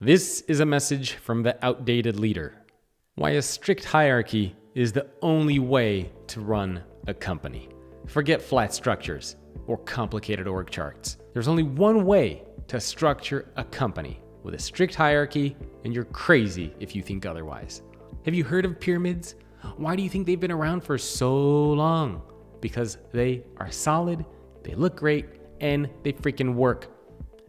This is a message from the outdated leader. Why a strict hierarchy is the only way to run a company. Forget flat structures or complicated org charts. There's only one way to structure a company with a strict hierarchy, and you're crazy if you think otherwise. Have you heard of pyramids? Why do you think they've been around for so long? Because they are solid, they look great, and they freaking work.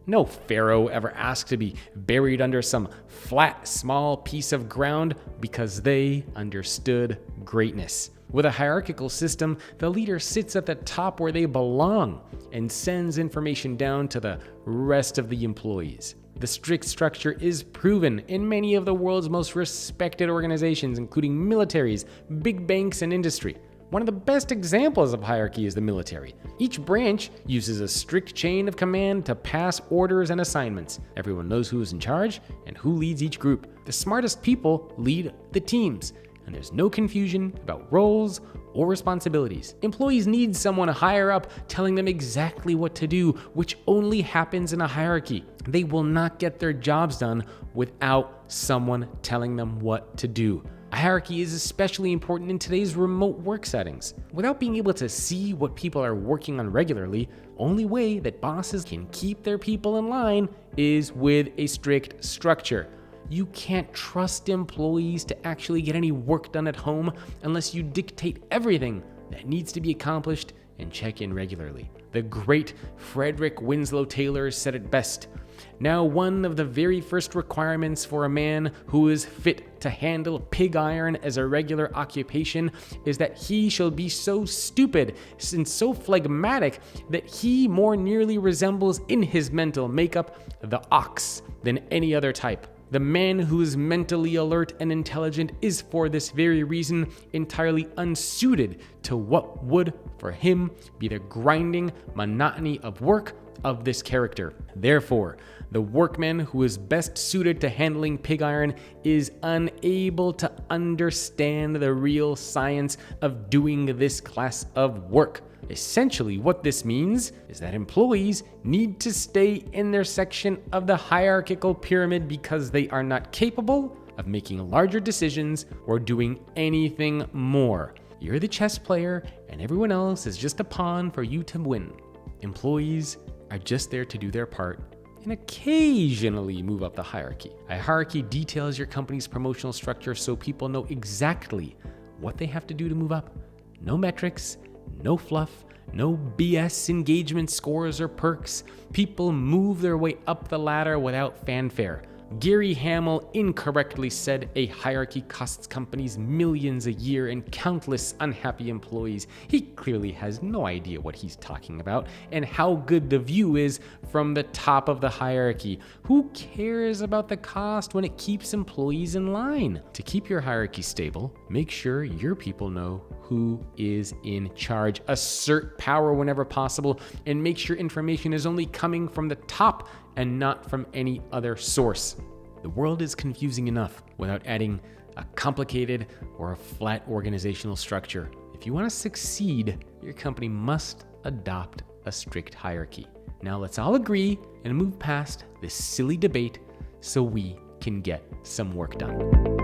No pharaoh ever asked to be buried under some flat, small piece of ground because they understood greatness. With a hierarchical system, the leader sits at the top where they belong and sends information down to the rest of the employees. The strict structure is proven in many of the world's most respected organizations, including militaries, big banks, and industry. One of the best examples of hierarchy is the military. Each branch uses a strict chain of command to pass orders and assignments. Everyone knows who is in charge and who leads each group. The smartest people lead the teams, and there's no confusion about roles or responsibilities. Employees need someone higher up telling them exactly what to do, which only happens in a hierarchy. They will not get their jobs done without someone telling them what to do. A hierarchy is especially important in today's remote work settings. Without being able to see what people are working on regularly, only way that bosses can keep their people in line is with a strict structure. You can't trust employees to actually get any work done at home unless you dictate everything that needs to be accomplished and check in regularly. The great Frederick Winslow Taylor said it best. Now, one of the very first requirements for a man who is fit to handle pig iron as a regular occupation is that he shall be so stupid and so phlegmatic that he more nearly resembles in his mental makeup the ox than any other type. The man who is mentally alert and intelligent is for this very reason entirely unsuited to what would, for him, be the grinding monotony of work of this character. Therefore, the workman who is best suited to handling pig iron is unable to understand the real science of doing this class of work. Essentially, what this means is that employees need to stay in their section of the hierarchical pyramid because they are not capable of making larger decisions or doing anything more. You're the chess player, and everyone else is just a pawn for you to win. Employees are just there to do their part and occasionally move up the hierarchy. A hierarchy details your company's promotional structure so people know exactly what they have to do to move up. No metrics, no fluff, no BS engagement scores or perks. People move their way up the ladder without fanfare. Gary Hamel incorrectly said a hierarchy costs companies millions a year and countless unhappy employees. He clearly has no idea what he's talking about and how good the view is from the top of the hierarchy. Who cares about the cost when it keeps employees in line? To keep your hierarchy stable, make sure your people know who is in charge. Assert power whenever possible and make sure information is only coming from the top and not from any other source. The world is confusing enough without adding a complicated or a flat organizational structure. If you want to succeed, your company must adopt a strict hierarchy. Now let's all agree and move past this silly debate so we can get some work done.